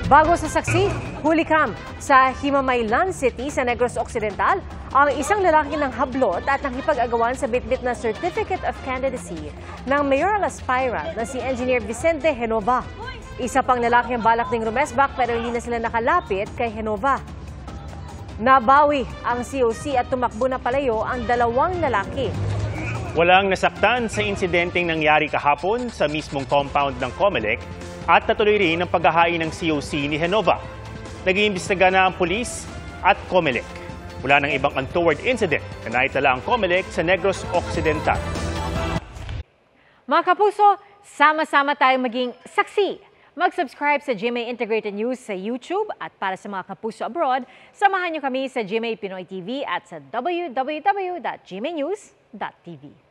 Bago sa saksi, huli camp sa Himamaylan City sa Negros Occidental ang isang lalaki ng hablot at nakipag-agawan sa bitbit na Certificate of Candidacy ng mayoral aspirant na si Engineer Vicente Genova. Isa pang lalaki ang balak ding rumesbak pero hindi na sila nakalapit kay Genova. Nabawi ang COC at tumakbo na palayo ang dalawang lalaki. Walang nasaktan sa insidenteng nangyari kahapon sa mismong compound ng COMELEC at natuloy rin ang paghahain ng COC ni Genova. Nag-iimbestiga na ang pulis at COMELEC. Wala nang ibang untoward incident na naitala ang COMELEC sa Negros Occidental. Mga kapuso, sama-sama tayong maging saksi. Mag-subscribe sa GMA Integrated News sa YouTube at para sa mga kapuso abroad, samahan niyo kami sa GMA Pinoy TV at sa www.gmanews.tv.